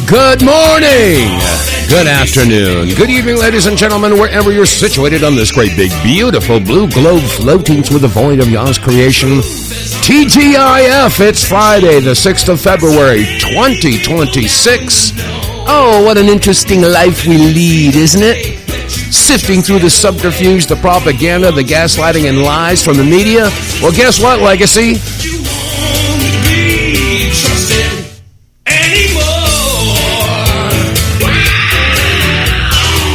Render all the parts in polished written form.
Good morning, good afternoon, good evening, ladies and gentlemen, wherever you're situated on this great, big, beautiful blue globe floating through the void of Yah's creation. TGIF, it's Friday, the 6th of February, 2026. Oh, what an interesting life we lead, isn't it? Sifting through the subterfuge, the propaganda, the gaslighting, and lies from the media. Well, guess what, Legacy?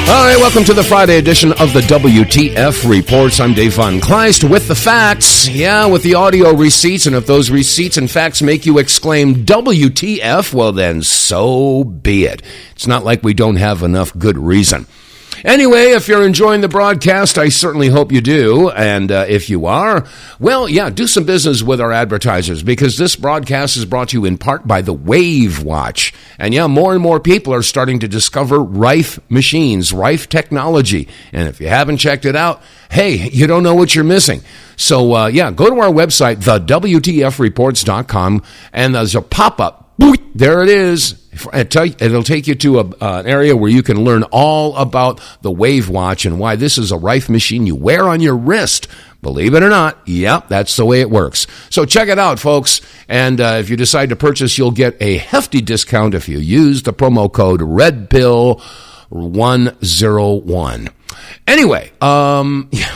All right, welcome to the Friday edition of the WTF Reports. I'm Dave vonKleist with the facts. Yeah, with the audio receipts. And if those receipts and facts make you exclaim WTF, well then so be it. It's not like we don't have enough good reason. Anyway, if you're enjoying the broadcast, I certainly hope you do. And if you are, well, yeah, do some business with our advertisers, because this broadcast is brought to you in part by the Wave Watch. And yeah, more and more people are starting to discover Rife machines, Rife technology. And if you haven't checked it out, hey, you don't know what you're missing. So, yeah, go to our website, TheWTFReports.com, and there's a pop-up. There it is. It'll take you to an area where you can learn all about the Wave Watch and why this is a Rife machine you wear on your wrist. Believe it or not, yep, that's the way it works. So check it out, folks. And if you decide to purchase, you'll get a hefty discount if you use the promo code REDPILL101. Anyway,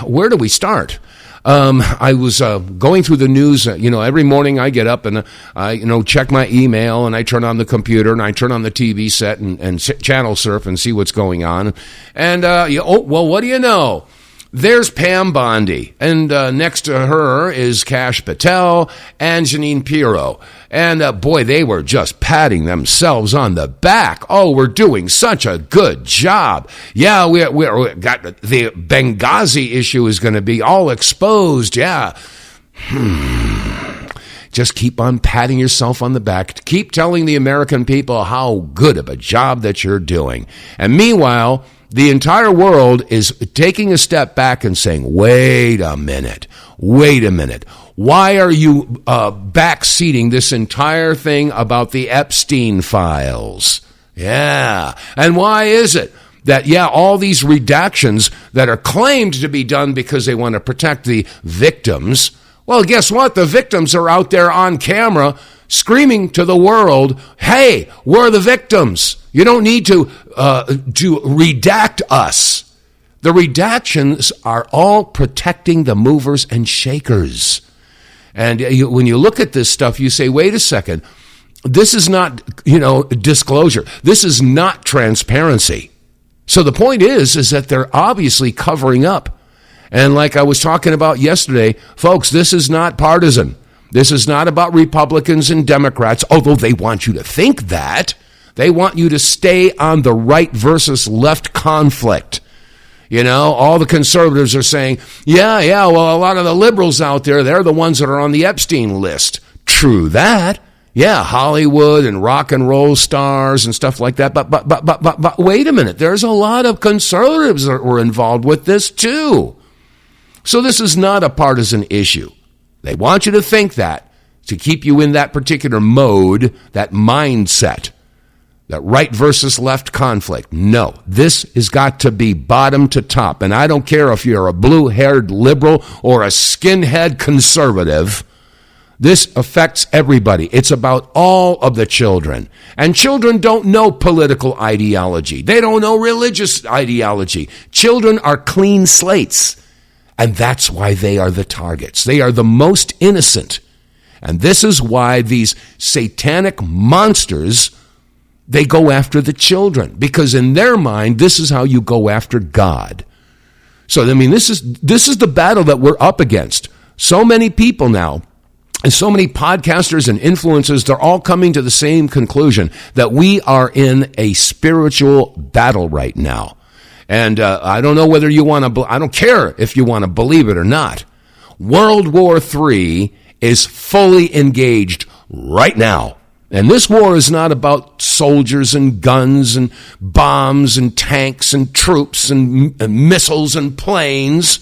where do we start? I was going through the news. Every morning I get up and I check my email, and I turn on the computer and I turn on the TV set and channel surf and see what's going on. And what do you know? There's Pam Bondi, and next to her is Kash Patel and Janine Pirro. And boy, they were just patting themselves on the back. Oh, we're doing such a good job. Yeah, we got the Benghazi issue is going to be all exposed. Yeah. Just keep on patting yourself on the back. Keep telling the American people how good of a job that you're doing. And meanwhile, the entire world is taking a step back and saying, wait a minute. Why are you backseating this entire thing about the Epstein files? Yeah. And why is it that, all these redactions that are claimed to be done because they want to protect the victims? Well, guess what? The victims are out there on camera screaming to the world, hey, we're the victims. You don't need to redact us. The redactions are all protecting the movers and shakers. And when you look at this stuff, you say, wait a second, this is not, disclosure. This is not transparency. So the point is that they're obviously covering up. And like I was talking about yesterday, folks, this is not partisan. This is not about Republicans and Democrats, although they want you to think that. They want you to stay on the right versus left conflict. All the conservatives are saying, well, a lot of the liberals out there, they're the ones that are on the Epstein list. True that. Yeah, Hollywood and rock and roll stars and stuff like that. But wait a minute. There's a lot of conservatives that were involved with this too. So this is not a partisan issue. They want you to think that, to keep you in that particular mode, that mindset, that right versus left conflict. No, this has got to be bottom to top. And I don't care if you're a blue-haired liberal or a skinhead conservative. This affects everybody. It's about all of the children. And children don't know political ideology. They don't know religious ideology. Children are clean slates. And that's why they are the targets. They are the most innocent. And this is why these satanic monsters, they go after the children. Because in their mind, this is how you go after God. So, this is the battle that we're up against. So many people now, and so many podcasters and influencers, they're all coming to the same conclusion that we are in a spiritual battle right now. And I don't know whether you want to, I don't care if you want to believe it or not. World War III is fully engaged right now. And this war is not about soldiers and guns and bombs and tanks and troops and missiles and planes.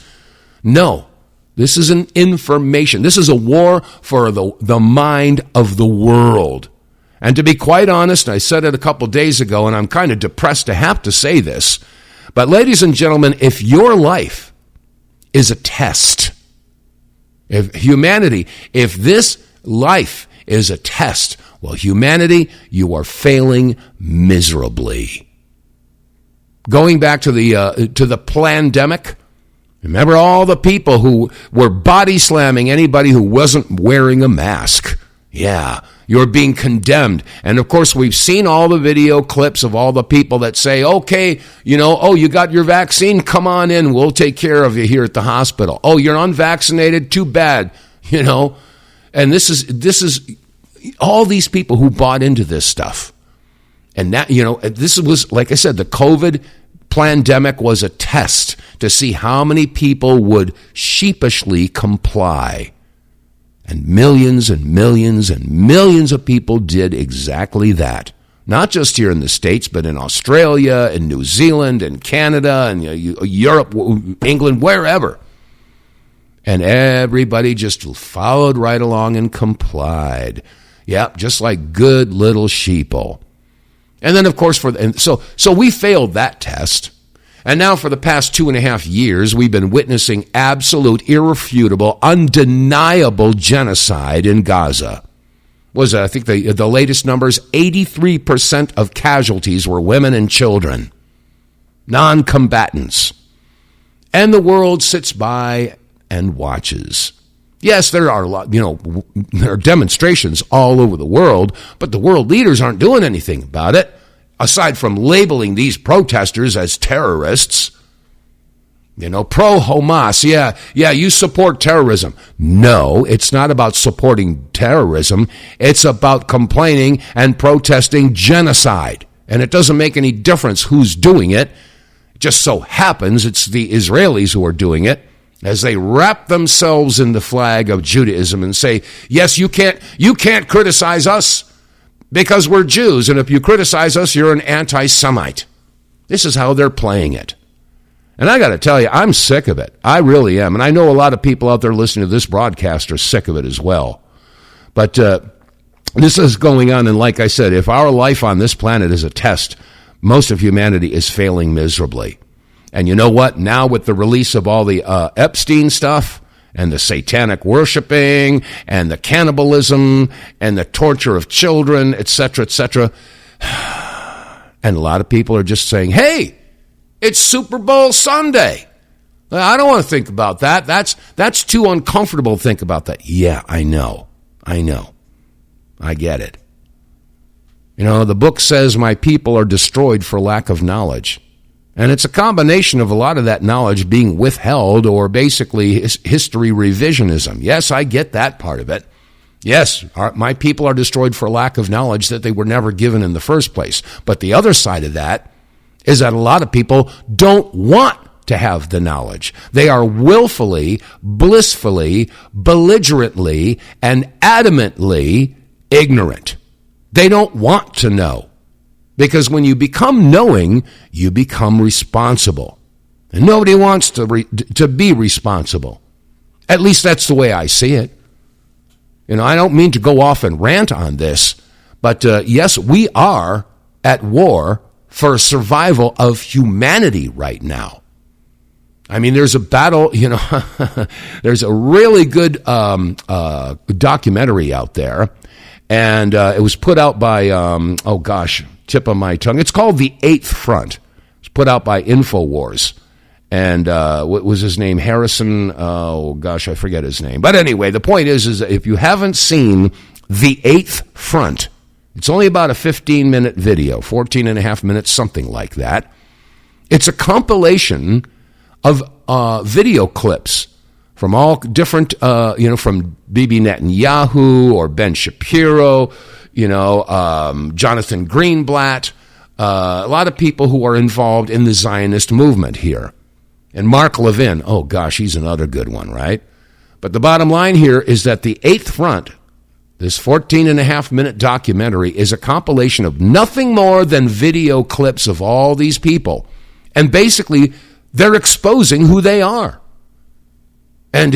No, this is an information. This is a war for the mind of the world. And to be quite honest, I said it a couple days ago, and I'm kind of depressed to have to say this, but ladies and gentlemen, if your life is a test, if this life is a test, well, humanity, you are failing miserably. Going back to the pandemic, remember all the people who were body slamming anybody who wasn't wearing a mask. Yeah, you're being condemned. And of course, we've seen all the video clips of all the people that say, okay, you got your vaccine, come on in, we'll take care of you here at the hospital. Oh, you're unvaccinated, too bad, And this is all these people who bought into this stuff. And that, this was, like I said, the COVID pandemic was a test to see how many people would sheepishly comply. And millions and millions and millions of people did exactly that. Not just here in the States, but in Australia, and New Zealand, and Canada, and Europe, England, wherever. And everybody just followed right along and complied. Yep, just like good little sheeple. And then, of course, so we failed that test. And now for the past 2.5 years, we've been witnessing absolute, irrefutable, undeniable genocide in Gaza. I think the latest numbers, 83% of casualties were women and children, non-combatants. And the world sits by and watches. Yes, there are there are demonstrations all over the world, but the world leaders aren't doing anything about it. Aside from labeling these protesters as terrorists, pro-Hamas, yeah, you support terrorism. No, it's not about supporting terrorism. It's about complaining and protesting genocide. And it doesn't make any difference who's doing it. It just so happens it's the Israelis who are doing it, as they wrap themselves in the flag of Judaism and say, yes, you can't criticize us, because we're Jews, and if you criticize us, you're an anti-Semite. This is how they're playing it. And I got to tell you, I'm sick of it. I really am. And I know a lot of people out there listening to this broadcast are sick of it as well. But this is going on, and like I said, if our life on this planet is a test, most of humanity is failing miserably. And you know what? Now with the release of all the Epstein stuff, and the satanic worshiping, and the cannibalism, and the torture of children, etc., and a lot of people are just saying, hey, it's Super Bowl Sunday. I don't want to think about that. That's too uncomfortable to think about that. Yeah, I know. I get it. The book says my people are destroyed for lack of knowledge. And it's a combination of a lot of that knowledge being withheld, or basically history revisionism. Yes, I get that part of it. Yes, my people are destroyed for lack of knowledge that they were never given in the first place. But the other side of that is that a lot of people don't want to have the knowledge. They are willfully, blissfully, belligerently, and adamantly ignorant. They don't want to know. Because when you become knowing, you become responsible. And nobody wants to be responsible. At least that's the way I see it. I don't mean to go off and rant on this, but yes, we are at war for survival of humanity right now. I mean, there's a battle, there's a really good documentary out there, and it was put out by, tip of my tongue. It's called The Eighth Front. It's put out by InfoWars. And what was his name? Harrison, I forget his name. But anyway, the point is that if you haven't seen The Eighth Front, it's only about a 15-minute video, 14 and a half minutes, something like that. It's a compilation of video clips from all different, from Bibi Netanyahu or Ben Shapiro, Jonathan Greenblatt, a lot of people who are involved in the Zionist movement here. And Mark Levin, he's another good one, right? But the bottom line here is that The Eighth Front, this 14-and-a-half-minute documentary, is a compilation of nothing more than video clips of all these people. And basically, they're exposing who they are. And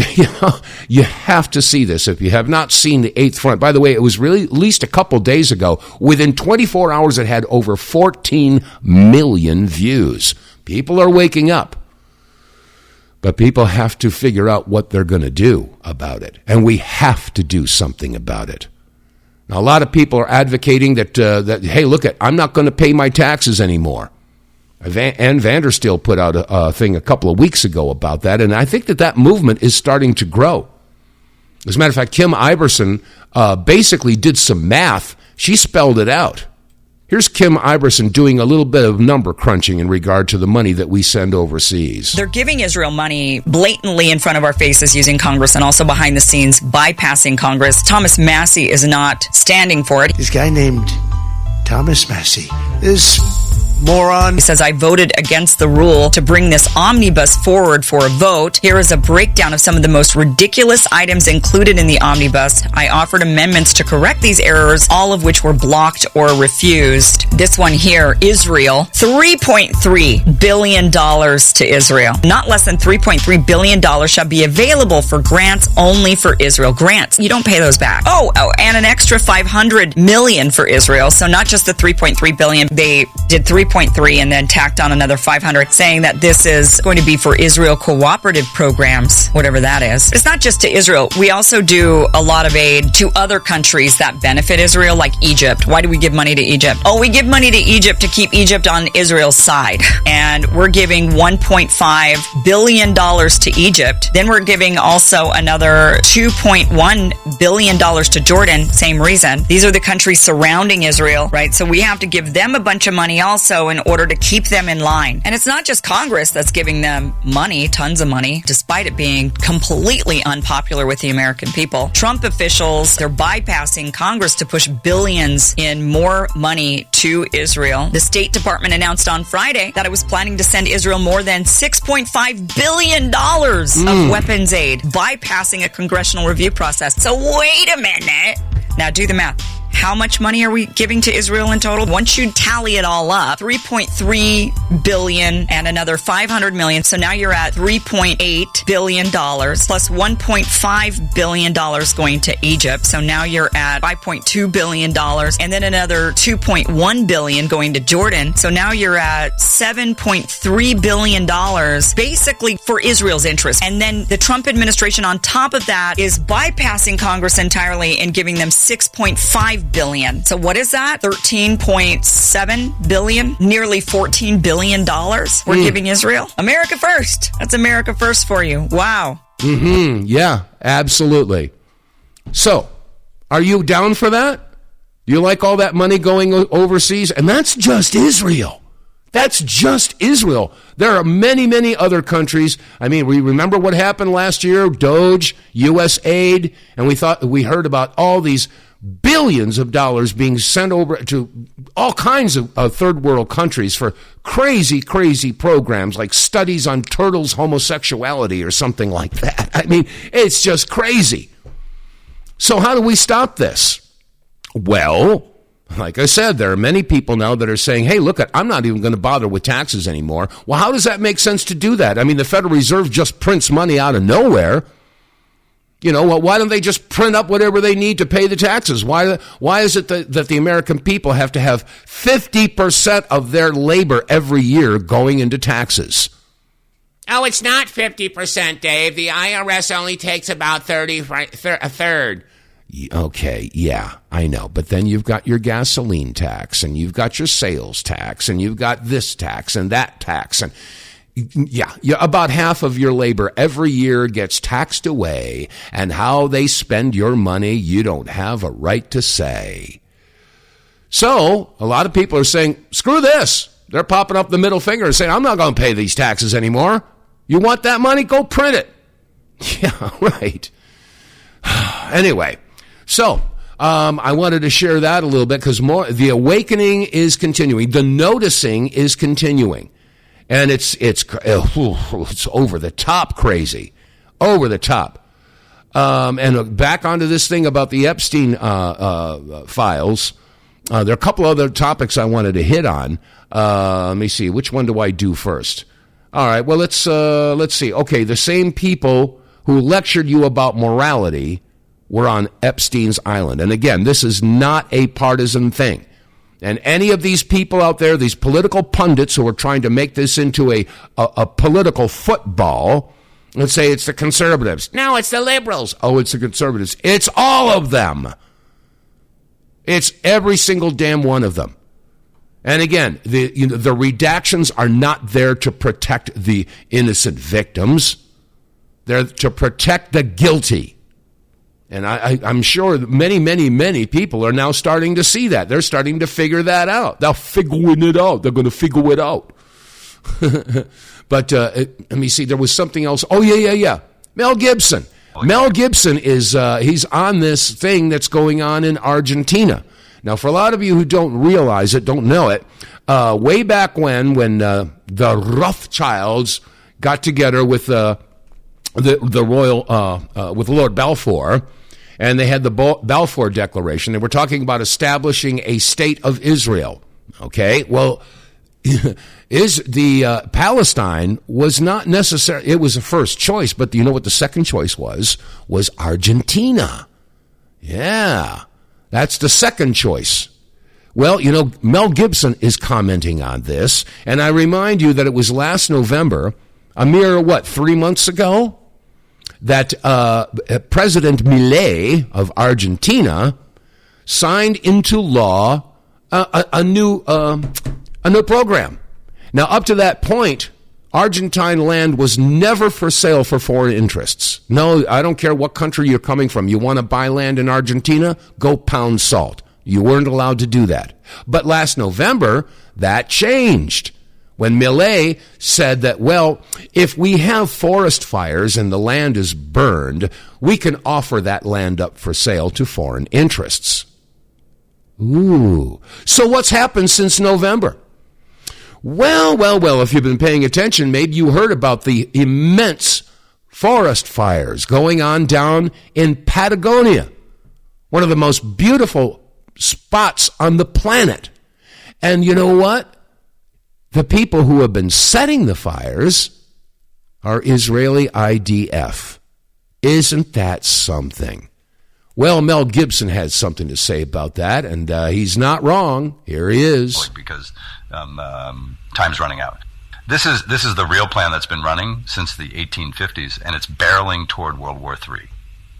you have to see this if you have not seen the Eighth Front. By the way, it was released a couple days ago. Within 24 hours, it had over 14 million views. People are waking up. But people have to figure out what they're going to do about it. And we have to do something about it. Now, a lot of people are advocating that hey, look, I'm not going to pay my taxes anymore. Ann Vandersteel put out a thing a couple of weeks ago about that, and I think that movement is starting to grow. As a matter of fact, Kim Iverson basically did some math. She spelled it out. Here's Kim Iverson doing a little bit of number crunching in regard to the money that we send overseas. They're giving Israel money blatantly in front of our faces using Congress and also behind the scenes bypassing Congress. Thomas Massie is not standing for it. This guy named Thomas Massie is moron. He says, I voted against the rule to bring this omnibus forward for a vote. Here is a breakdown of some of the most ridiculous items included in the omnibus. I offered amendments to correct these errors, all of which were blocked or refused. This one here, Israel, $3.3 billion to Israel. Not less than $3.3 billion shall be available for grants only for Israel. Grants, you don't pay those back. Oh, and an extra $500 million for Israel. So not just the $3.3 billion, they did $3.3 and then tacked on another 500, saying that this is going to be for Israel cooperative programs, whatever that is. It's not just to Israel. We also do a lot of aid to other countries that benefit Israel, like Egypt. Why do we give money to Egypt? Oh, we give money to Egypt to keep Egypt on Israel's side. And we're giving $1.5 billion to Egypt. Then we're giving also another $2.1 billion to Jordan. Same reason. These are the countries surrounding Israel, right? So we have to give them a bunch of money also in order to keep them in line. And it's not just Congress that's giving them money, tons of money, despite it being completely unpopular with the American people. Trump officials, they're bypassing Congress to push billions in more money to Israel. The State Department announced on Friday that it was planning to send Israel more than $6.5 billion of weapons aid, bypassing a congressional review process. So wait a minute. Now do the math. How much money are we giving to Israel in total? Once you tally it all up, $3.3 billion and another $500 million. So now you're at $3.8 billion plus $1.5 billion going to Egypt. So now you're at $5.2 billion and then another $2.1 billion going to Jordan. So now you're at $7.3 billion basically for Israel's interest. And then the Trump administration on top of that is bypassing Congress entirely and giving them $6.5 billion. So what is that? $13.7 billion, nearly $14 billion we're giving Israel. America first. That's America first for you. Wow. Yeah, absolutely. So, are you down for that? Do you like all that money going overseas? And that's just Israel. That's just Israel. There are many, many other countries. I mean, we remember what happened last year, DOGE, U.S. aid, and we heard about all these billions of dollars being sent over to all kinds of third world countries for crazy, crazy programs like studies on turtles' homosexuality or something like that. I mean, it's just crazy. So how do we stop this? Well, like I said, there are many people now that are saying, hey, look, I'm not even going to bother with taxes anymore. Well, how does that make sense to do that? I mean, the Federal Reserve just prints money out of nowhere. You know, well, why don't they just print up whatever they need to pay the taxes? Why is it that the American people have to have 50% of their labor every year going into taxes? Oh, it's not 50%, Dave. The IRS only takes about a third. Okay, yeah, I know. But then you've got your gasoline tax, and you've got your sales tax, and you've got this tax and that tax, and yeah, about half of your labor every year gets taxed away, and how they spend your money, you don't have a right to say. So, a lot of people are saying, screw this. They're popping up the middle finger and saying, I'm not going to pay these taxes anymore. You want that money? Go print it. Yeah, right. Anyway, so I wanted to share that a little bit because the awakening is continuing. The noticing is continuing. And it's over the top crazy, over the top. And back onto this thing about the Epstein files. There are a couple other topics I wanted to hit on. Let me see, which one do I do first? All right, well let's see. Okay, the same people who lectured you about morality were on Epstein's island. And again, this is not a partisan thing. And any of these people out there, these political pundits who are trying to make this into a political football, let's say it's the conservatives. No, it's the liberals. Oh, it's the conservatives. It's all of them. It's every single damn one of them. And again, the redactions are not there to protect the innocent victims. They're to protect the guilty. And I'm sure that many people are now starting to see that. They're starting to figure that out. They're figuring it out. They're going to figure it out. But let me see. There was something else. Oh, yeah. Mel Gibson. Mel Gibson is he's on this thing that's going on in Argentina. Now, for a lot of you who don't realize it, don't know it, way back when the Rothschilds got together with the royal with Lord Balfour, and they had the Balfour Declaration. They were talking about establishing a state of Israel. Okay, well, Palestine was not necessarily, it was the first choice, but you know what the second choice was Argentina. Yeah, that's the second choice. Well, Mel Gibson is commenting on this, and I remind you that it was last November, a mere, 3 months ago, that President Milei of Argentina signed into law a new program. Now, up to that point, Argentine land was never for sale for foreign interests. No, I don't care what country you're coming from. You want to buy land in Argentina? Go pound salt. You weren't allowed to do that. But last November, that changed when Milei said that, well, if we have forest fires and the land is burned, we can offer that land up for sale to foreign interests. Ooh. So what's happened since November? Well, if you've been paying attention, maybe you heard about the immense forest fires going on down in Patagonia, one of the most beautiful spots on the planet. And you know what? The people who have been setting the fires are Israeli IDF. Isn't that something? Well, Mel Gibson had something to say about that, and he's not wrong. Here he is. Because time's running out. This is the real plan that's been running since the 1850s, and it's barreling toward World War III.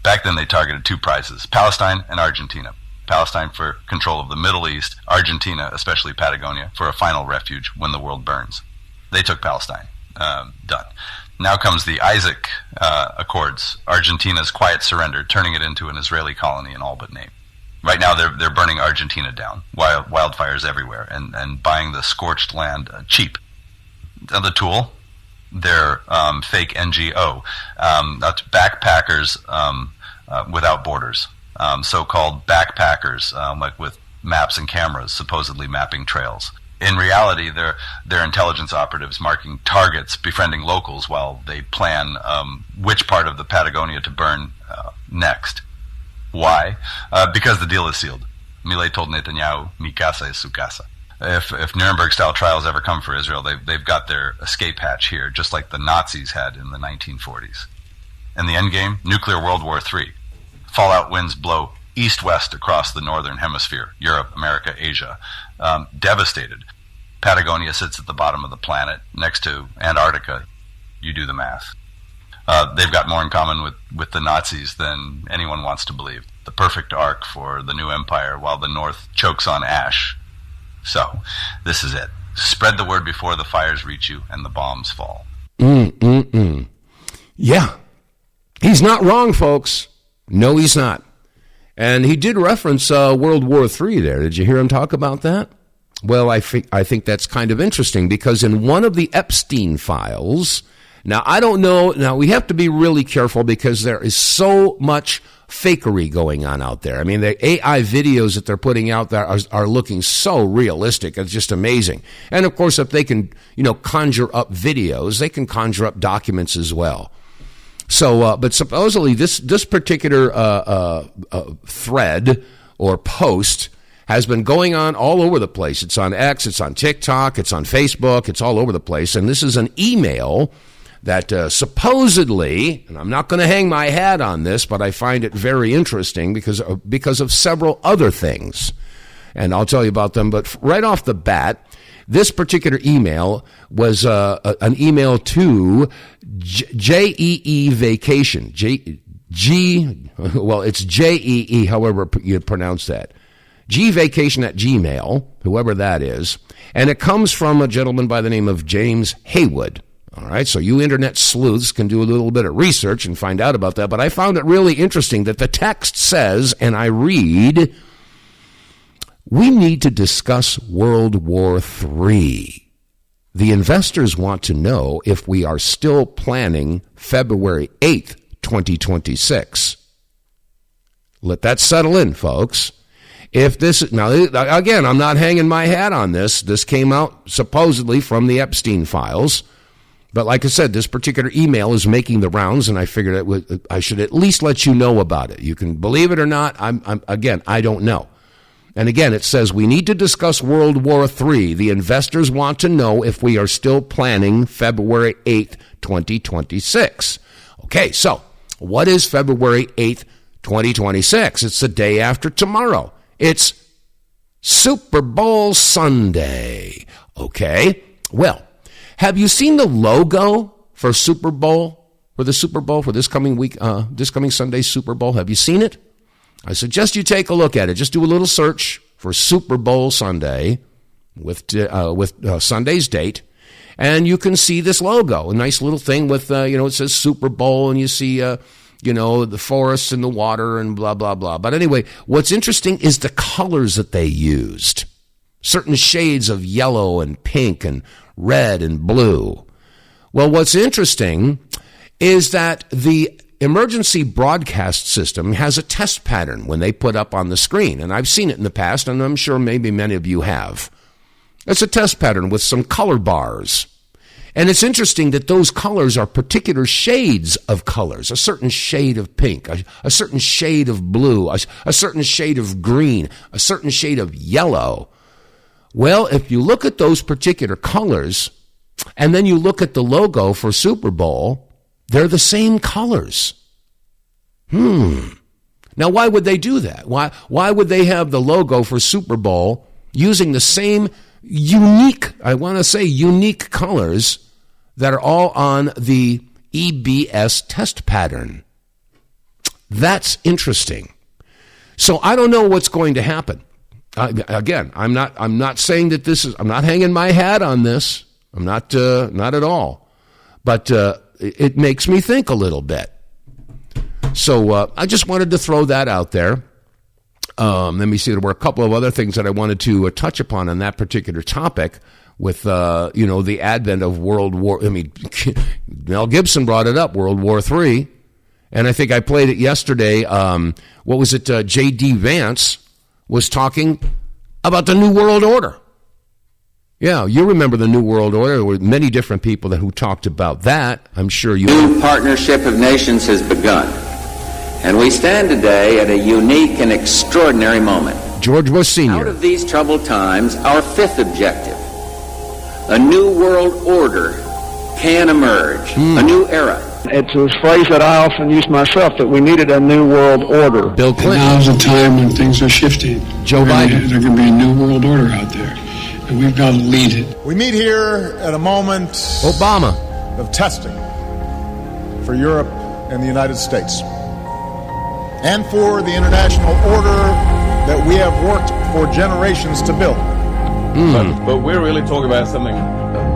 Back then, they targeted two prizes, Palestine and Argentina. Palestine for control of the Middle East, Argentina, especially Patagonia, for a final refuge when the world burns. They took Palestine. Done. Now comes the Isaac Accords, Argentina's quiet surrender, turning it into an Israeli colony in all but name. Right now they're burning Argentina down, wildfires everywhere, and buying the scorched land cheap. The tool, their fake NGO, that's Backpackers Without Borders. So-called backpackers, like with maps and cameras, supposedly mapping trails. In reality, they're intelligence operatives marking targets, befriending locals while they plan which part of the Patagonia to burn next. Why? Because the deal is sealed. Milei told Netanyahu, "Mi casa es su casa." If Nuremberg-style trials ever come for Israel, they've got their escape hatch here, just like the Nazis had in the 1940s. And the endgame? Nuclear World War III. Fallout winds blow east-west across the northern hemisphere, Europe, America, Asia. Devastated. Patagonia sits at the bottom of the planet, next to Antarctica. You do the math. They've got more in common with the Nazis than anyone wants to believe. The perfect arc for the new empire, while the North chokes on ash. So, this is it. Spread the word before the fires reach you and the bombs fall. Yeah. He's not wrong, folks. No, he's not. And he did reference World War III there. Did you hear him talk about that? Well, I think that's kind of interesting because in one of the Epstein files, now I don't know, now we have to be really careful because there is so much fakery going on out there. I mean, the AI videos that they're putting out there are looking so realistic. It's just amazing. And of course, if they can, conjure up videos, they can conjure up documents as well. So, but supposedly this particular thread or post has been going on all over the place. It's on X, it's on TikTok, it's on Facebook, it's all over the place. And this is an email that supposedly, and I'm not going to hang my hat on this, but I find it very interesting because of several other things. And I'll tell you about them. But right off the bat, this particular email was an email to JEE Vacation. Well, it's JEE, however you pronounce that. Gvacation at Gmail, whoever that is. And it comes from a gentleman by the name of James Haywood. All right, so you internet sleuths can do a little bit of research and find out about that. But I found it really interesting that the text says, and I read, we need to discuss World War III. The investors want to know if we are still planning February 8th, 2026. Let that settle in, folks. If this, now again, I'm not hanging my hat on this. This came out supposedly from the Epstein files. But like I said, this particular email is making the rounds, and I figured I should at least let you know about it. You can believe it or not. Again, I don't know. And again, it says, we need to discuss World War III. The investors want to know if we are still planning February 8th, 2026. Okay, so what is February 8th, 2026? It's the day after tomorrow. It's Super Bowl Sunday. Okay, well, have you seen the logo for Super Bowl, for this coming week, this coming Sunday's Super Bowl? Have you seen it? I suggest you take a look at it. Just do a little search for Super Bowl Sunday with Sunday's date, and you can see this logo, a nice little thing with, it says Super Bowl, and you see, the forests and the water and blah, blah, blah. But anyway, what's interesting is the colors that they used. Certain shades of yellow and pink and red and blue. Well, what's interesting is that the emergency broadcast system has a test pattern when they put up on the screen. And I've seen it in the past, and I'm sure maybe many of you have. It's a test pattern with some color bars. And it's interesting that those colors are particular shades of colors, a certain shade of pink, a certain shade of blue, a certain shade of green, a certain shade of yellow. Well, if you look at those particular colors, and then you look at the logo for Super Bowl, they're the same colors. Now, why would they do that? Why would they have the logo for Super Bowl using the same unique colors that are all on the EBS test pattern? That's interesting. So I don't know what's going to happen. Again, I'm not saying that I'm not hanging my hat on this. I'm not at all. But it makes me think a little bit. So I just wanted to throw that out there. Let me see. There were a couple of other things that I wanted to touch upon on that particular topic with, the advent of World War. Mel Gibson brought it up, World War III. And I think I played it yesterday. What was it? J.D. Vance was talking about the New World Order. Yeah, you remember the New World Order. There were many different people who talked about that. I'm sure you... New partnership of nations has begun. And we stand today at a unique and extraordinary moment. George Bush Sr. Out of these troubled times, our fifth objective, a new world order can emerge, a new era. It's a phrase that I often use myself, that we needed a new world order. Bill Clinton. Now's a time when things are shifting. Joe Biden. There's going to be a new world order out there, and we've got to lead it. We meet here at a moment Obama of testing for Europe and the United States, and for the international order that we have worked for generations to build. But we're really talking about something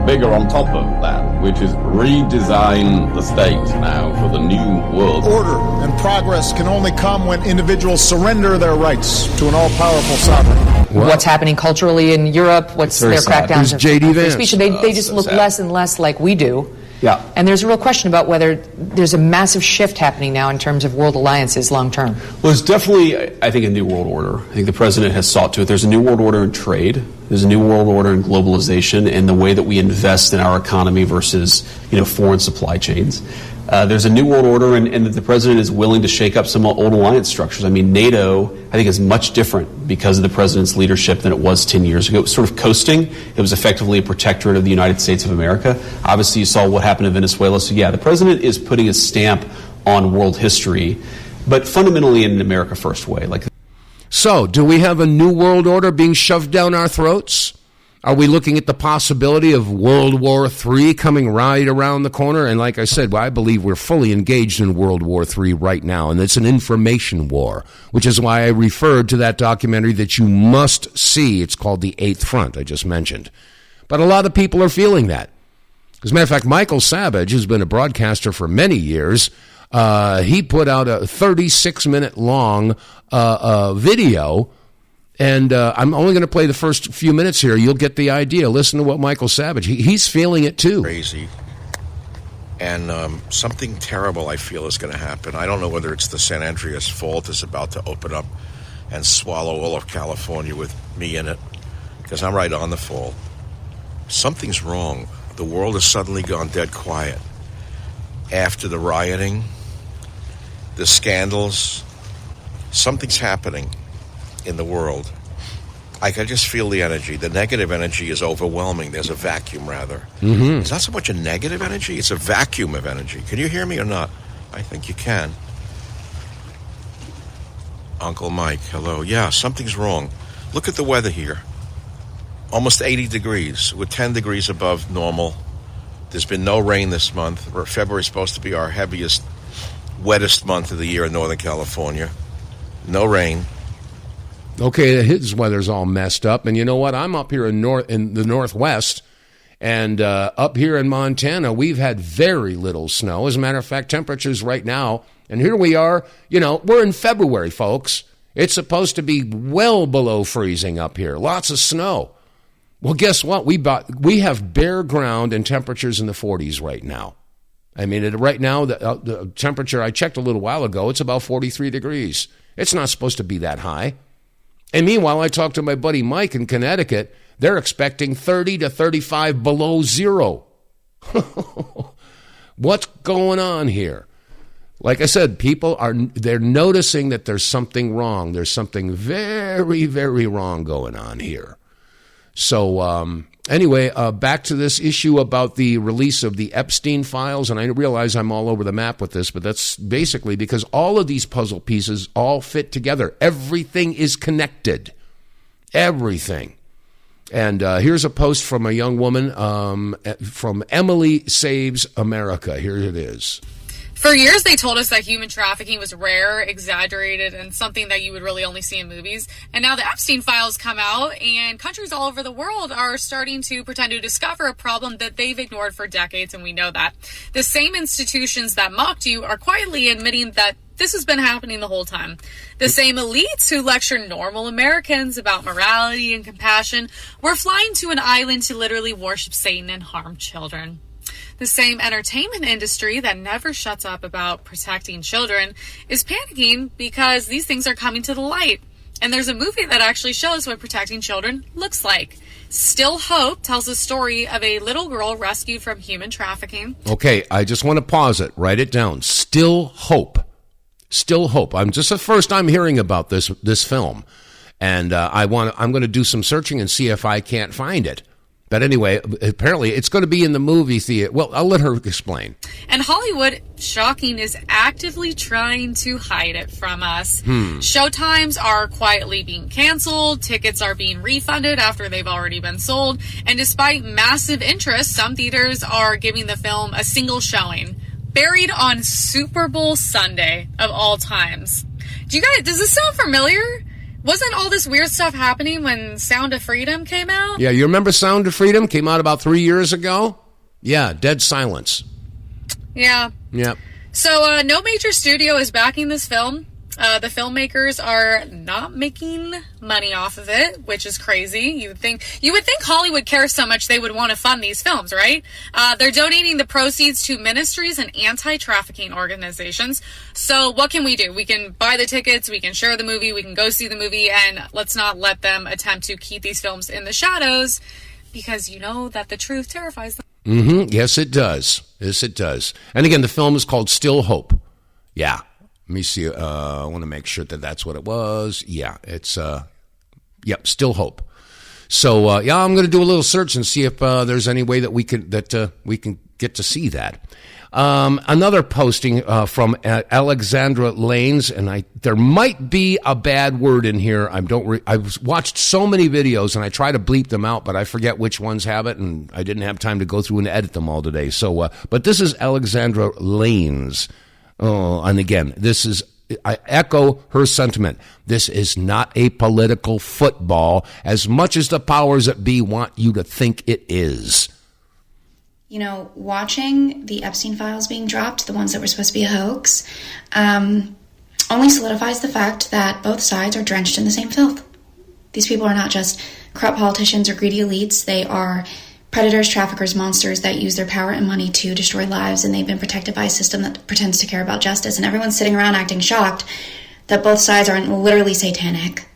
bigger on top of that, which is redesign the state now for the new world. Order and progress can only come when individuals surrender their rights to an all-powerful sovereign. What's happening culturally in Europe? What's their crackdowns of J.D. Vance. speech? They just look less and less like we do. Yeah. And there's a real question about whether there's a massive shift happening now in terms of world alliances long term. Well, there's definitely, I think, a new world order. I think the president has sought to it. There's a new world order in trade. There's a new world order in globalization and the way that we invest in our economy versus, foreign supply chains. there's a new world order, and that the president is willing to shake up some old alliance structures. I mean, NATO, I think, is much different because of the president's leadership than it was 10 years ago. It was sort of coasting. It was effectively a protectorate of the United States of America. Obviously, you saw what happened in Venezuela. So, yeah, the president is putting a stamp on world history, but fundamentally in an America First way. So, do we have a new world order being shoved down our throats? Are we looking at the possibility of World War III coming right around the corner? And like I said, I believe we're fully engaged in World War III right now, and it's an information war, which is why I referred to that documentary that you must see. It's called The Eighth Front, I just mentioned. But a lot of people are feeling that. As a matter of fact, Michael Savage, who's been a broadcaster for many years, he put out a 36-minute long video. And I'm only going to play the first few minutes here. You'll get the idea. Listen to what Michael Savage, he's feeling it too. Crazy. And something terrible, I feel, is going to happen. I don't know whether it's the San Andreas Fault is about to open up and swallow all of California with me in it, because I'm right on the fault. Something's wrong. The world has suddenly gone dead quiet. After the rioting, the scandals, something's happening in the world. I can just feel the energy. The negative energy is overwhelming. There's a vacuum, rather. Mm-hmm. It's not so much a negative energy, it's a vacuum of energy. Can you hear me or not? I think you can. Uncle Mike, hello. Yeah, something's wrong. Look at the weather here. Almost 80 degrees. We're 10 degrees above normal. There's been no rain this month. February is supposed to be our heaviest, wettest month of the year in Northern California. No rain. Okay, his weather's all messed up, and you know what? I'm up here in the Northwest, and up here in Montana, we've had very little snow. As a matter of fact, temperatures right now, and here we are, we're in February, folks. It's supposed to be well below freezing up here. Lots of snow. Well, guess what? We have bare ground and temperatures in the 40s right now. I mean, right now, the temperature, I checked a little while ago, it's about 43 degrees. It's not supposed to be that high. And meanwhile, I talked to my buddy Mike in Connecticut. They're expecting 30 to 35 below zero. What's going on here? Like I said, they're noticing that there's something wrong. There's something very, very wrong going on here. So anyway, back to this issue about the release of the Epstein files. And I realize I'm all over the map with this, but that's basically because all of these puzzle pieces all fit together. Everything is connected. Everything. And here's a post from a young woman from Emily Saves America. Here it is. For years, they told us that human trafficking was rare, exaggerated, and something that you would really only see in movies. And now the Epstein files come out, and countries all over the world are starting to pretend to discover a problem that they've ignored for decades, and we know that. The same institutions that mocked you are quietly admitting that this has been happening the whole time. The same elites who lecture normal Americans about morality and compassion were flying to an island to literally worship Satan and harm children. The same entertainment industry that never shuts up about protecting children is panicking because these things are coming to the light. And there's a movie that actually shows what protecting children looks like. Still Hope tells the story of a little girl rescued from human trafficking. Okay, I just want to pause it. Write it down. Still Hope. Still Hope. I'm just the first time hearing about this film. And I'm going to do some searching and see if I can't find it. But anyway, apparently it's going to be in the movie theater. Well, I'll let her explain. And Hollywood, shocking, is actively trying to hide it from us. Showtimes are quietly being canceled. Tickets are being refunded after they've already been sold. And despite massive interest, some theaters are giving the film a single showing. Buried on Super Bowl Sunday of all times. Does this sound familiar? Wasn't all this weird stuff happening when Sound of Freedom came out? Yeah, you remember Sound of Freedom? Came out about 3 years ago? Yeah, dead silence. Yeah. Yep. So no major studio is backing this film. The filmmakers are not making money off of it, which is crazy. You would think Hollywood cares so much they would want to fund these films, right? They're donating the proceeds to ministries and anti-trafficking organizations. So what can we do? We can buy the tickets, we can share the movie, we can go see the movie, and let's not let them attempt to keep these films in the shadows because you know that the truth terrifies them. Yes, it does. Yes, it does. And again, the film is called Still Hope. Yeah. Let me see. I want to make sure that that's what it was. Yeah, it's, Still Hope. So, I'm going to do a little search and see if there's any way that we can get to see that. Another posting from Alexandra Lanes, and there might be a bad word in here. I've watched so many videos, and I try to bleep them out, but I forget which ones have it, and I didn't have time to go through and edit them all today. So, but this is Alexandra Lanes. Oh, and again, I echo her sentiment. This is not a political football as much as the powers that be want you to think it is. You know, watching the Epstein files being dropped, the ones that were supposed to be a hoax, only solidifies the fact that both sides are drenched in the same filth. These people are not just corrupt politicians or greedy elites. They are predators, traffickers, monsters that use their power and money to destroy lives, and they've been protected by a system that pretends to care about justice. And everyone's sitting around acting shocked that both sides are literally satanic.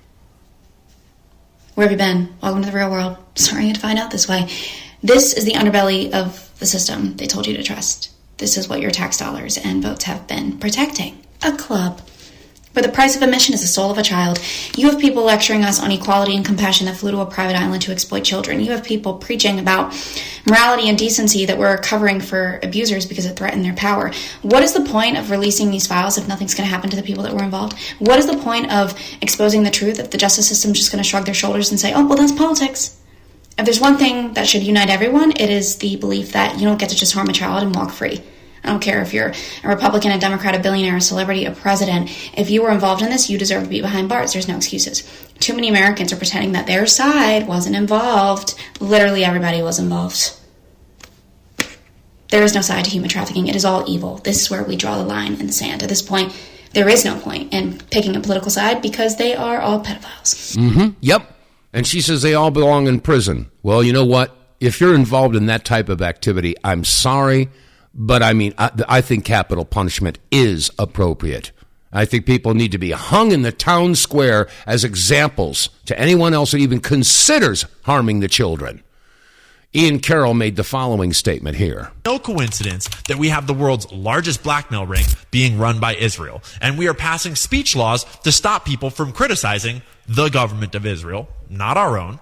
Where have you been? Welcome to the real world. Sorry you had to find out this way. This is the underbelly of the system they told you to trust. This is what your tax dollars and votes have been protecting. A club. Where the price of admission is the soul of a child. You have people lecturing us on equality and compassion that flew to a private island to exploit children. You have people preaching about morality and decency that we're covering for abusers because it threatened their power. What is the point of releasing these files if nothing's going to happen to the people that were involved? What is the point of exposing the truth if the justice system's just going to shrug their shoulders and say, oh, well, that's politics? If there's one thing that should unite everyone, it is the belief that you don't get to just harm a child and walk free. I don't care if you're a Republican, a Democrat, a billionaire, a celebrity, a president. If you were involved in this, you deserve to be behind bars. There's no excuses. Too many Americans are pretending that their side wasn't involved. Literally everybody was involved. There is no side to human trafficking. It is all evil. This is where we draw the line in the sand. At this point, there is no point in picking a political side because they are all pedophiles. Yep. And she says they all belong in prison. Well, you know what? If you're involved in that type of activity, I'm sorry. But I mean, I think capital punishment is appropriate. I think people need to be hung in the town square as examples to anyone else that even considers harming the children. Ian Carroll made the following statement here. No coincidence that we have the world's largest blackmail ring being run by Israel, and we are passing speech laws to stop people from criticizing the government of Israel, not our own.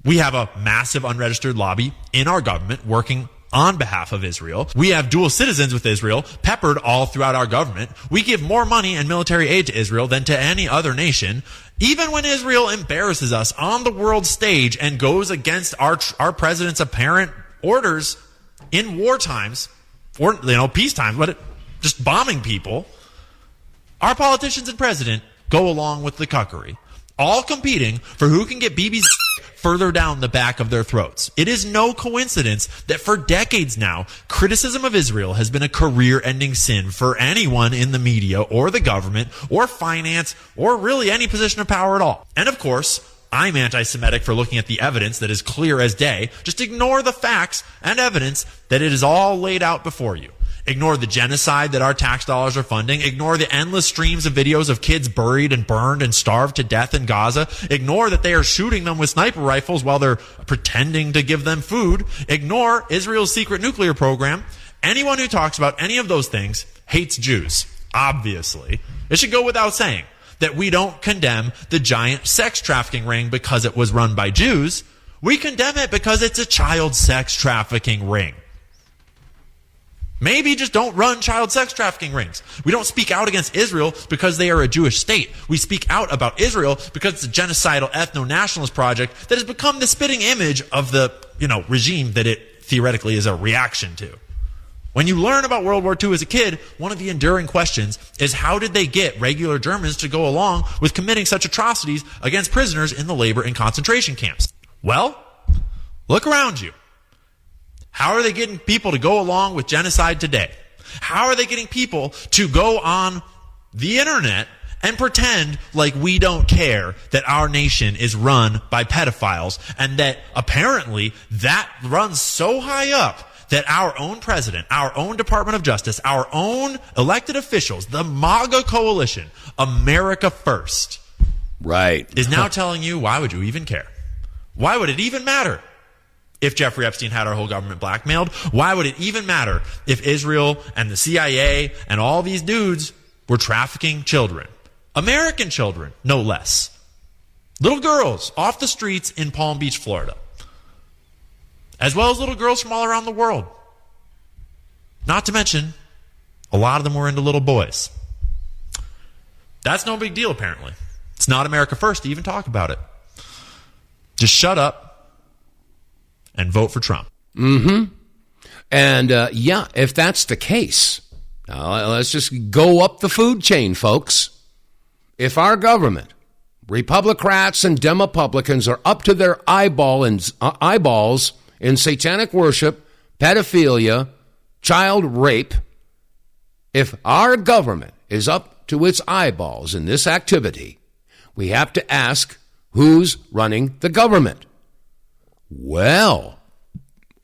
We have a massive unregistered lobby in our government working on behalf of Israel. We have dual citizens with Israel peppered all throughout our government. We give more money and military aid to Israel than to any other nation. Even when Israel embarrasses us on the world stage and goes against our president's apparent orders in war times, or peace times, but just bombing people, our politicians and president go along with the cuckery, all competing for who can get BB's further down the back of their throats. It is no coincidence that for decades now, criticism of Israel has been a career-ending sin for anyone in the media or the government or finance or really any position of power at all. And of course, I'm anti-Semitic for looking at the evidence that is clear as day. Just ignore the facts and evidence that it is all laid out before you. Ignore the genocide that our tax dollars are funding. Ignore the endless streams of videos of kids buried and burned and starved to death in Gaza. Ignore that they are shooting them with sniper rifles while they're pretending to give them food. Ignore Israel's secret nuclear program. Anyone who talks about any of those things hates Jews, obviously. It should go without saying that we don't condemn the giant sex trafficking ring because it was run by Jews. We condemn it because it's a child sex trafficking ring. Maybe just don't run child sex trafficking rings. We don't speak out against Israel because they are a Jewish state. We speak out about Israel because it's a genocidal ethno-nationalist project that has become the spitting image of the, regime that it theoretically is a reaction to. When you learn about World War II as a kid, one of the enduring questions is how did they get regular Germans to go along with committing such atrocities against prisoners in the labor and concentration camps? Well, look around you. How are they getting people to go along with genocide today? How are they getting people to go on the internet and pretend like we don't care that our nation is run by pedophiles and that apparently that runs so high up that our own president, our own Department of Justice, our own elected officials, the MAGA coalition, America First, right, is now telling you, why would you even care? Why would it even matter? if Jeffrey Epstein had our whole government blackmailed? Why would it even matter if Israel and the CIA and all these dudes were trafficking children? American children, no less. Little girls off the streets in Palm Beach, Florida. As well as little girls from all around the world. Not to mention, a lot of them were into little boys. That's no big deal, apparently. It's not America first to even talk about it. Just shut up and vote for Trump. Mm-hmm. And, if that's the case, let's just go up the food chain, folks. If our government, Republicans and Demopublicans, are up to their eyeballs in satanic worship, pedophilia, child rape, if our government is up to its eyeballs in this activity, we have to ask, who's running the government? Well,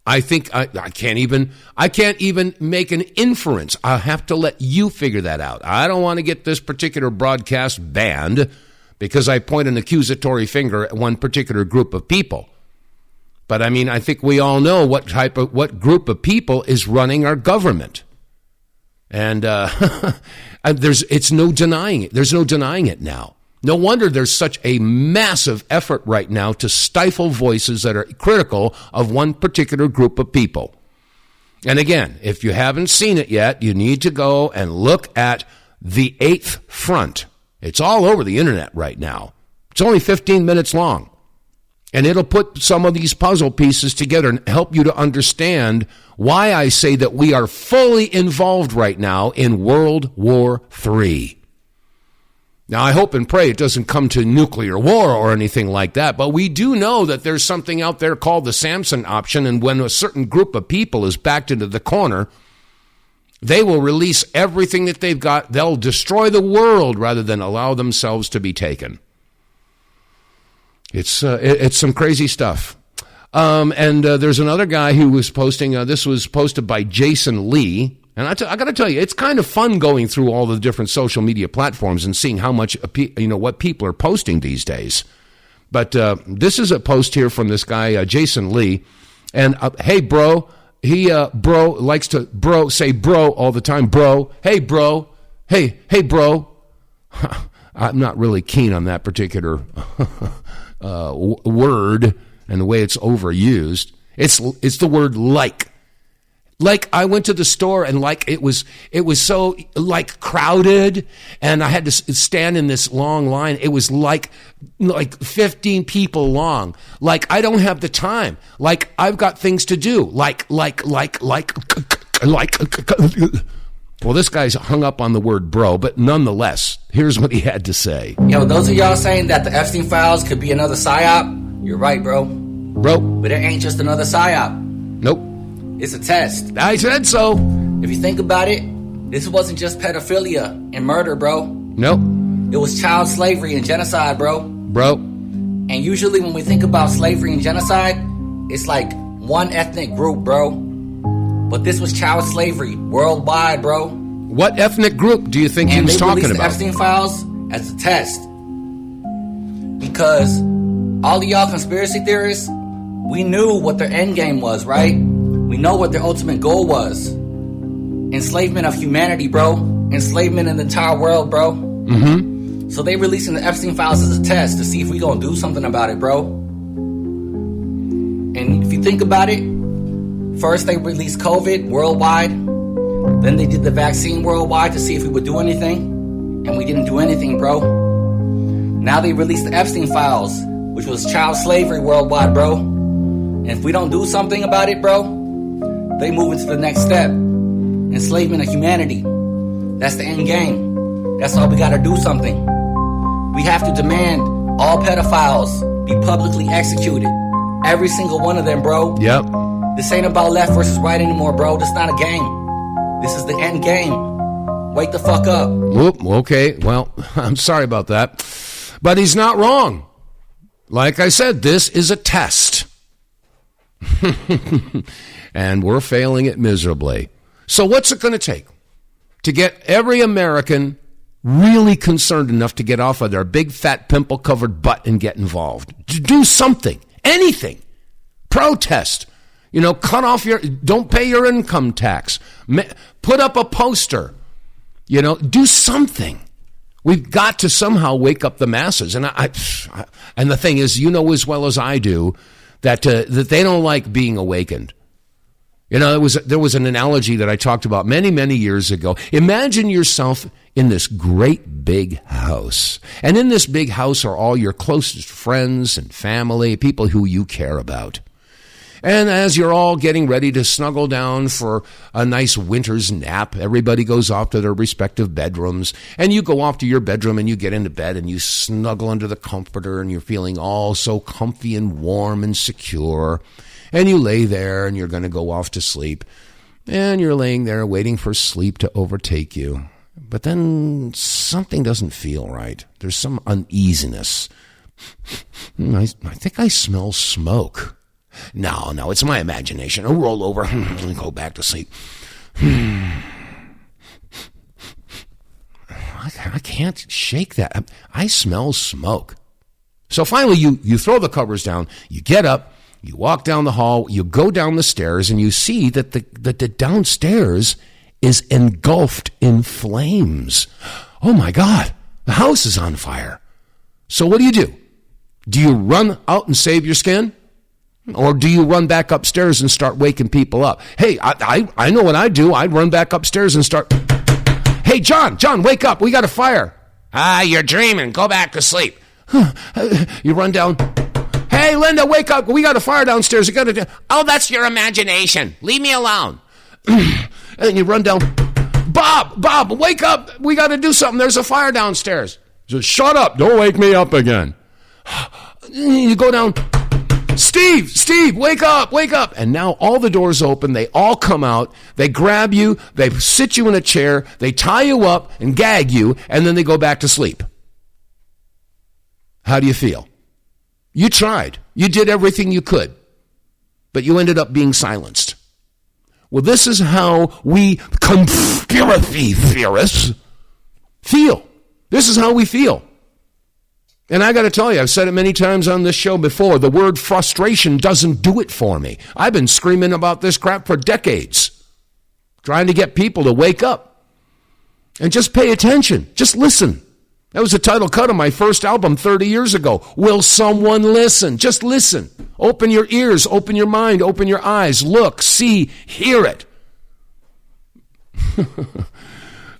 I think I can't even make an inference. I'll have to let you figure that out. I don't want to get this particular broadcast banned because I point an accusatory finger at one particular group of people. But I mean, I think we all know what group of people is running our government. And it's no denying it. There's no denying it now. No wonder there's such a massive effort right now to stifle voices that are critical of one particular group of people. And again, if you haven't seen it yet, you need to go and look at The Eighth Front. It's all over the internet right now. It's only 15 minutes long. And it'll put some of these puzzle pieces together and help you to understand why I say that we are fully involved right now in World War III. Now, I hope and pray it doesn't come to nuclear war or anything like that, but we do know that there's something out there called the Samson option, and when a certain group of people is backed into the corner, they will release everything that they've got. They'll destroy the world rather than allow themselves to be taken. It's some crazy stuff. And there's another guy who was posting, this was posted by Jason Lee. And I got to tell you, it's kind of fun going through all the different social media platforms and seeing how much, what people are posting these days. But this is a post here from this guy, Jason Lee. And hey, bro, bro likes to say bro all the time. Bro, hey, bro, hey, bro. I'm not really keen on that particular word and the way it's overused. It's the word like. Like I went to the store and like it was so like crowded and I had to stand in this long line. It was like 15 people long. Like I don't have the time. Like I've got things to do. Like. Well, this guy's hung up on the word bro, but nonetheless, here's what he had to say. Yo, those of y'all saying that the Epstein files could be another psyop, you're right, bro. But it ain't just another psyop. Nope. It's a test. I said so. If you think about it, this wasn't just pedophilia and murder, bro. Nope. It was child slavery and genocide, bro. And usually when we think about slavery and genocide, it's like one ethnic group, bro. But this was child slavery worldwide, bro. What ethnic group do you think he was talking about? And they released the Epstein files as a test. Because all of y'all conspiracy theorists, we knew what their end game was, right? We know what their ultimate goal was. Enslavement of humanity, bro. Enslavement in the entire world, bro. Mm-hmm. So they releasing the Epstein files as a test to see if we gonna do something about it, bro. And if you think about it, first they released COVID worldwide. Then they did the vaccine worldwide to see if we would do anything. And we didn't do anything, bro. Now they released the Epstein files, which was child slavery worldwide, bro. And if we don't do something about it, bro, they move into the next step. Enslavement of humanity. That's the end game. That's all we gotta do something. We have to demand all pedophiles be publicly executed. Every single one of them, bro. Yep. This ain't about left versus right anymore, bro. This not a game. This is the end game. Wake the fuck up. Whoop, okay, well, I'm sorry about that. But he's not wrong. Like I said, this is a test. And we're failing it miserably. So what's it going to take to get every American really concerned enough to get off of their big, fat, pimple-covered butt and get involved? To do something, anything. Protest. Cut off don't pay your income tax. Put up a poster. Do something. We've got to somehow wake up the masses. And and the thing is, as well as I do, that they don't like being awakened. There was an analogy that I talked about many, many years ago. Imagine yourself in this great big house. And in this big house are all your closest friends and family, people who you care about. And as you're all getting ready to snuggle down for a nice winter's nap, everybody goes off to their respective bedrooms, and you go off to your bedroom and you get into bed and you snuggle under the comforter and you're feeling all so comfy and warm and secure. And you lay there and you're going to go off to sleep. And you're laying there waiting for sleep to overtake you. But then something doesn't feel right. There's some uneasiness. I think I smell smoke. No, it's my imagination. I'll roll over and go back to sleep. I can't shake that. I smell smoke. So finally, you throw the covers down, you get up, you walk down the hall, you go down the stairs, and you see that the downstairs is engulfed in flames. Oh my God, the house is on fire. So what do? Do you run out and save your skin? Or do you run back upstairs and start waking people up? Hey, I know what I'd do. I'd run back upstairs and start, hey, John, wake up. We got a fire. You're dreaming. Go back to sleep. You run down. Hey, Linda, wake up. We got a fire downstairs. Oh, that's your imagination. Leave me alone. And you run down. Bob, wake up. We got to do something. There's a fire downstairs. Just shut up. Don't wake me up again. You go down. Steve, wake up. And now all the doors open. They all come out. They grab you. They sit you in a chair. They tie you up and gag you. And then they go back to sleep. How do you feel? You tried. You did everything you could. But you ended up being silenced. Well, this is how we conspiracy theorists feel. This is how we feel. And I got to tell you, I've said it many times on this show before, the word frustration doesn't do it for me. I've been screaming about this crap for decades, trying to get people to wake up and just pay attention. Just listen. That was the title cut of my first album 30 years ago. Will someone listen? Just listen. Open your ears, open your mind, open your eyes. Look, see, hear it.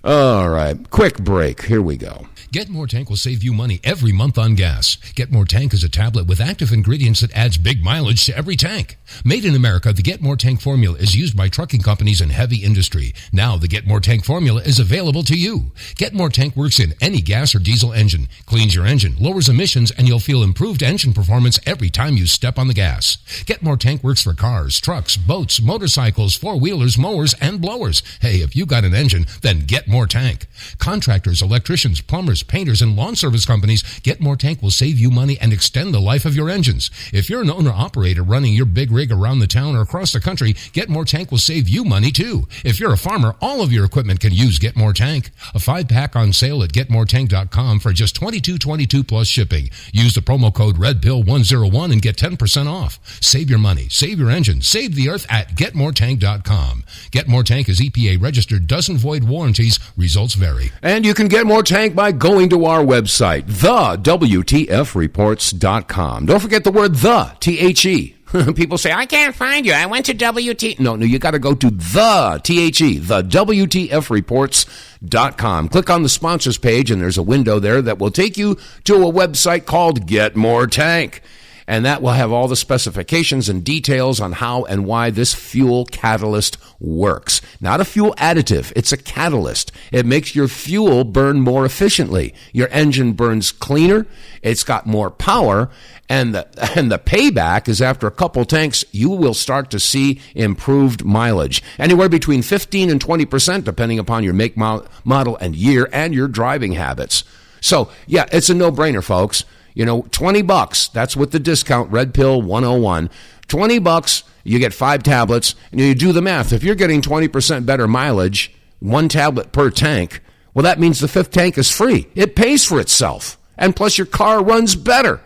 All right, quick break. Here we go. Get More Tank will save you money every month on gas. Get More Tank is a tablet with active ingredients that adds big mileage to every tank. Made in America, the Get More Tank formula is used by trucking companies and heavy industry. Now the Get More Tank formula is available to you. Get More Tank works in any gas or diesel engine, cleans your engine, lowers emissions, and you'll feel improved engine performance every time you step on the gas. Get More Tank works for cars, trucks, boats, motorcycles, four-wheelers, mowers, and blowers. Hey, if you got an engine, then Get More Tank. Contractors, electricians, plumbers, painters, and lawn service companies, Get More Tank will save you money and extend the life of your engines. If you're an owner-operator running your big rig around the town or across the country, Get More Tank will save you money too. If you're a farmer, all of your equipment can use Get More Tank. A 5-pack on sale at GetMoreTank.com for just $22.22 plus shipping. Use the promo code REDPILL101 and get 10% off. Save your money, save your engine, save the earth at GetMoreTank.com. Get More Tank is EPA registered, doesn't void warranties, results vary. And you can get More Tank by going to our website, TheWTFReports.com. Don't forget the word the, T-H-E. People say, I can't find you. I went to WT. No, you got to go to the, T-H-E, the WTFReports.com. Click on the sponsors page, and there's a window there that will take you to a website called Get More Tank. And that will have all the specifications and details on how and why this fuel catalyst works. Not a fuel additive, it's a catalyst. It makes your fuel burn more efficiently. Your engine burns cleaner, it's got more power, and the payback is after a couple tanks, you will start to see improved mileage. Anywhere between 15 and 20%, depending upon your make, model, and year, and your driving habits. So, yeah, it's a no-brainer, folks. $20, that's with the discount, Red Pill 101. $20, you get 5 tablets, and you do the math. If you're getting 20% better mileage, 1 tablet per tank, well, that means the 5th tank is free. It pays for itself. And plus, your car runs better.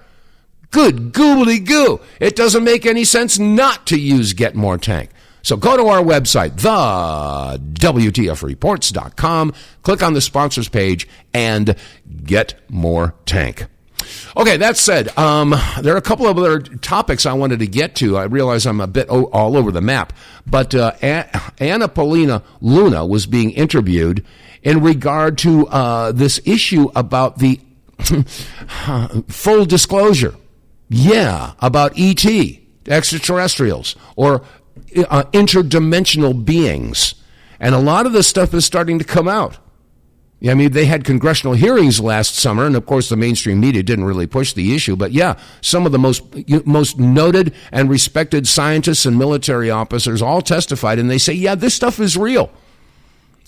Good goobly-goo. It doesn't make any sense not to use Get More Tank. So go to our website, TheWTFReports.com, click on the sponsors page, and get more tank. Okay, that said, there are a couple of other topics I wanted to get to. I realize I'm a bit all over the map, but Anna Paulina Luna was being interviewed in regard to this issue about the full disclosure. Yeah, about ET, extraterrestrials, or interdimensional beings. And a lot of this stuff is starting to come out. I mean, they had congressional hearings last summer, and of course the mainstream media didn't really push the issue. But yeah, some of the most noted and respected scientists and military officers all testified, and they say, yeah, this stuff is real.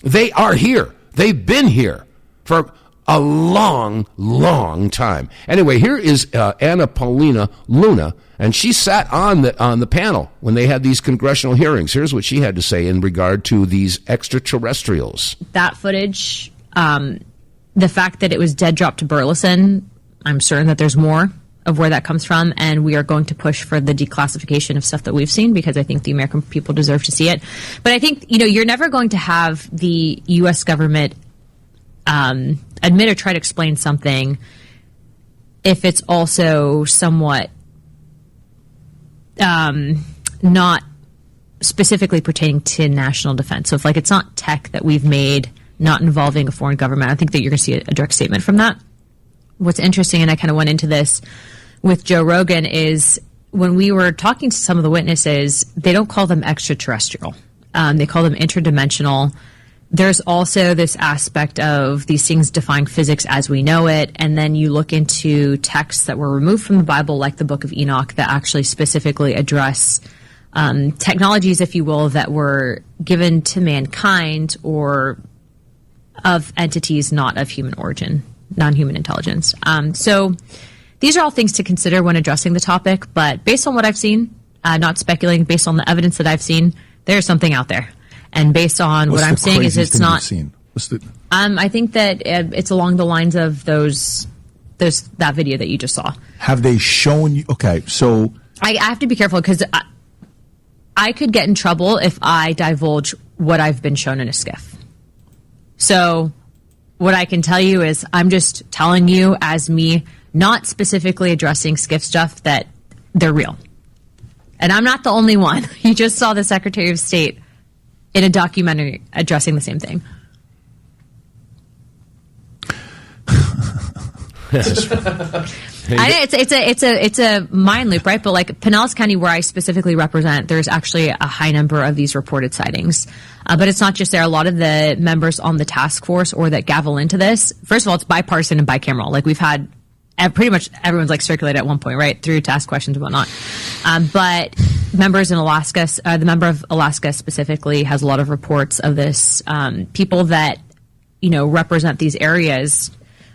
They are here. They've been here for a long, long time. Anyway, here is Anna Paulina Luna, and she sat on the panel when they had these congressional hearings. Here's what she had to say in regard to these extraterrestrials. That footage, the fact that it was dead drop to Burleson, I'm certain that there's more of where that comes from, and we are going to push for the declassification of stuff that we've seen because I think the American people deserve to see it. But I think, you're never going to have the U.S. government admit or try to explain something if it's also somewhat not specifically pertaining to national defense. So if it's not tech that we've made not involving a foreign government, I think that you're going to see a direct statement from that. What's interesting, and I kind of went into this with Joe Rogan, is when we were talking to some of the witnesses, they don't call them extraterrestrial. They call them interdimensional. There's also this aspect of these things defying physics as we know it, and then you look into texts that were removed from the Bible, like the Book of Enoch, that actually specifically address technologies, if you will, that were given to mankind or of entities not of human origin, non-human intelligence. So these are all things to consider when addressing the topic, but based on what I've seen, not speculating, based on the evidence that I've seen, there's something out there. And based on what I'm saying is it's not. I think that it's along the lines of that video that you just saw. Have they shown you? Okay, so I have to be careful because I could get in trouble if I divulge what I've been shown in a skiff. So what I can tell you is I'm just telling you as me, not specifically addressing skiff stuff, that they're real. And I'm not the only one. You just saw the Secretary of State in a documentary addressing the same thing. It's a mind loop, right? But like Pinellas County, where I specifically represent, there's actually a high number of these reported sightings. But it's not just there. A lot of the members on the task force or that gavel into this, first of all, it's bipartisan and bicameral. Like we've had pretty much everyone's circulated at one point, right? Through task questions and whatnot. But members in Alaska, the member of Alaska specifically has a lot of reports of this. People that, represent these areas.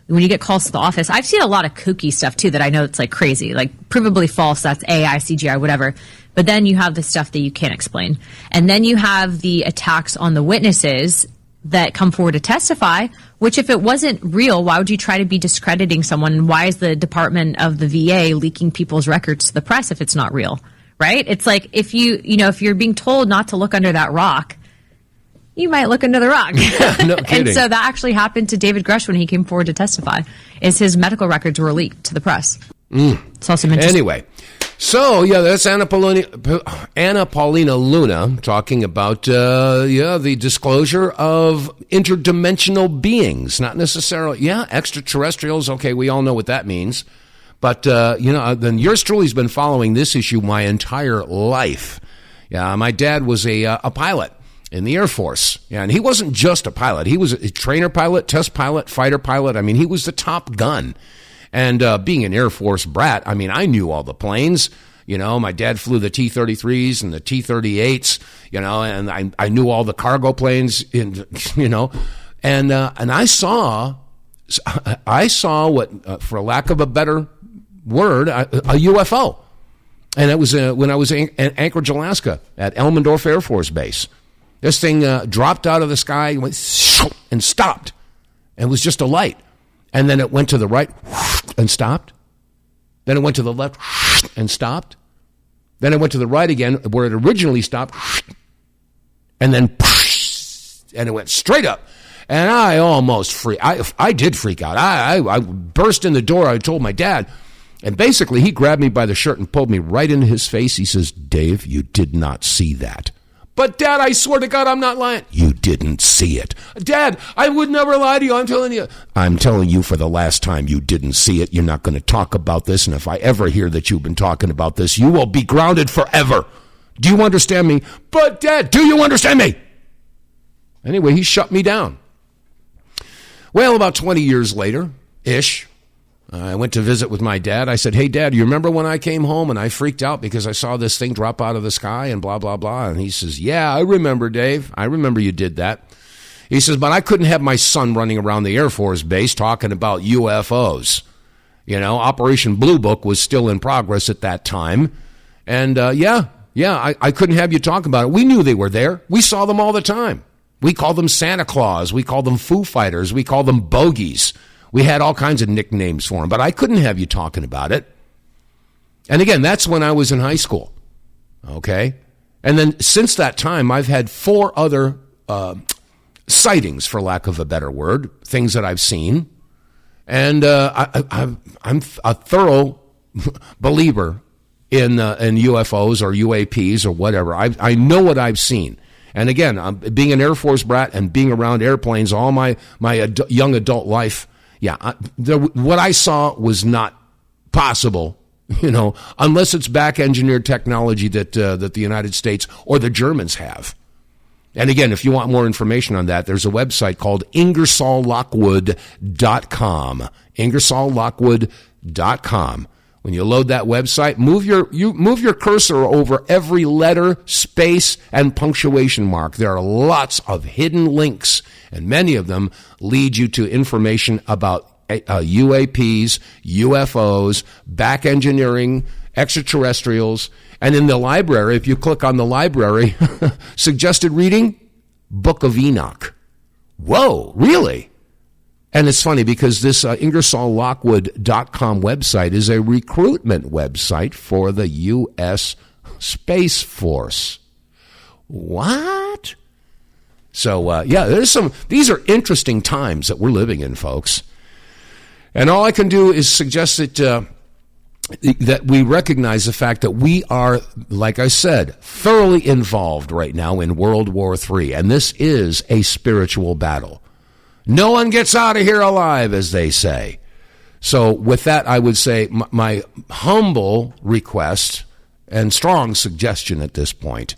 When you get calls to the office, I've seen a lot of kooky stuff too that I know it's crazy, provably false. That's AI, CGI, whatever. But then you have the stuff that you can't explain. And then you have the attacks on the witnesses that come forward to testify, which if it wasn't real, why would you try to be discrediting someone? And why is the Department of the VA leaking people's records to the press if it's not real, right? It's like if if you're being told not to look under that rock, you might look under the rock. Yeah, no kidding. And so that actually happened to David Grush when he came forward to testify, is his medical records were leaked to the press. It's also interesting. Anyway, so yeah, that's Anna Paulina Luna talking about the disclosure of interdimensional beings, not necessarily extraterrestrials. Okay, we all know what that means, but then yours truly's been following this issue my entire life. Yeah, my dad was a pilot in the Air Force. Yeah, and he wasn't just a pilot. He was a trainer pilot, test pilot, fighter pilot. I mean, he was the top gun. And being an Air Force brat, I mean, I knew all the planes. My dad flew the T-33s and the T-38s, and I knew all the cargo planes, and I saw what, for lack of a better word, a UFO. And it was when I was in Anchorage, Alaska, at Elmendorf Air Force Base. This thing dropped out of the sky, went and stopped, and was just a light. And then it went to the right and stopped. Then it went to the left and stopped. Then it went to the right again where it originally stopped. And then and it went straight up. And I almost I did freak out. I burst in the door. I told my dad. And basically he grabbed me by the shirt and pulled me right into his face. He says, Dave, you did not see that. But, Dad, I swear to God, I'm not lying. You didn't see it. Dad, I would never lie to you. I'm telling you. I'm telling you for the last time, you didn't see it. You're not going to talk about this. And if I ever hear that you've been talking about this, you will be grounded forever. Do you understand me? But, Dad, do you understand me? Anyway, he shut me down. Well, about 20 years later-ish, I went to visit with my dad. I said, hey, Dad, you remember when I came home and I freaked out because I saw this thing drop out of the sky and blah, blah, blah? And he says, yeah, I remember, Dave. I remember you did that. He says, but I couldn't have my son running around the Air Force Base talking about UFOs. You know, Operation Blue Book was still in progress at that time. And, I couldn't have you talk about it. We knew they were there. We saw them all the time. We called them Santa Claus. We called them Foo Fighters. We called them bogeys. We had all kinds of nicknames for them, but I couldn't have you talking about it. And again, that's when I was in high school, okay? And then since that time, I've had 4 other sightings, for lack of a better word, things that I've seen. And I'm a thorough believer in UFOs or UAPs or whatever. I know what I've seen. And again, being an Air Force brat and being around airplanes all my young adult life, what I saw was not possible, unless it's back-engineered technology that the United States or the Germans have. And again, if you want more information on that, there's a website called IngersollLockwood.com. IngersollLockwood.com. When you load that website, move your cursor over every letter, space, and punctuation mark. There are lots of hidden links, and many of them lead you to information about UAPs, UFOs, back engineering, extraterrestrials. And in the library, if you click on the library, suggested reading, Book of Enoch. Whoa, really? And it's funny because this IngersollLockwood.com website is a recruitment website for the U.S. Space Force. What? So, these are interesting times that we're living in, folks. And all I can do is suggest that we recognize the fact that we are, like I said, thoroughly involved right now in World War III. And this is a spiritual battle. No one gets out of here alive, as they say. So with that, I would say my humble request and strong suggestion at this point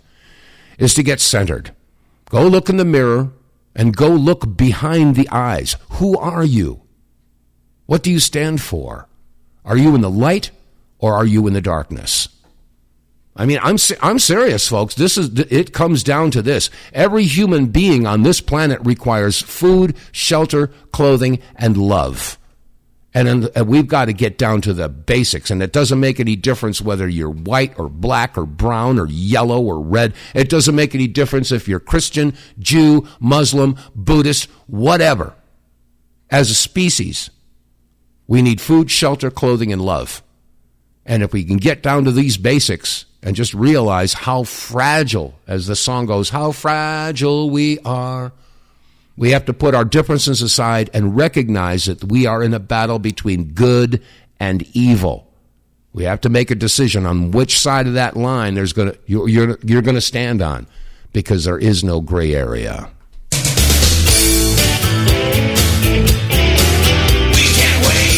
is to get centered. Go look in the mirror and go look behind the eyes. Who are you? What do you stand for? Are you in the light or are you in the darkness? I mean, I'm serious, folks. It comes down to this. Every human being on this planet requires food, shelter, clothing, and love. And we've got to get down to the basics. And it doesn't make any difference whether you're white or black or brown or yellow or red. It doesn't make any difference if you're Christian, Jew, Muslim, Buddhist, whatever. As a species, we need food, shelter, clothing, and love. And if we can get down to these basics and just realize how fragile, as the song goes, how fragile we are, we have to put our differences aside and recognize that we are in a battle between good and evil. We have to make a decision on which side of that line you're going to stand on, because there is no gray area.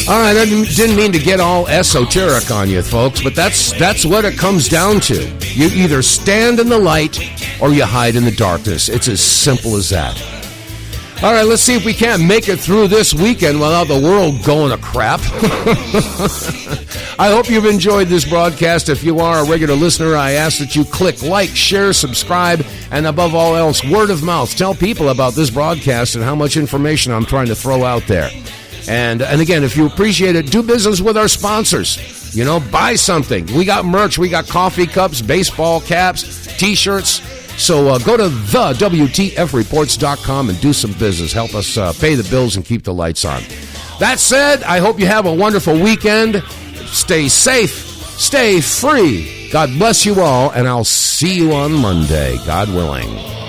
All right, I didn't mean to get all esoteric on you, folks, but that's what it comes down to. You either stand in the light or you hide in the darkness. It's as simple as that. All right, let's see if we can't make it through this weekend without the world going to crap. I hope you've enjoyed this broadcast. If you are a regular listener, I ask that you click like, share, subscribe, and above all else, word of mouth. Tell people about this broadcast and how much information I'm trying to throw out there. And again, if you appreciate it, do business with our sponsors. Buy something. We got merch. We got coffee cups, baseball caps, T-shirts. So go to TheWTFReports.com and do some business. Help us pay the bills and keep the lights on. That said, I hope you have a wonderful weekend. stay safe, stay free. God bless you all, and I'll see you on Monday, God willing.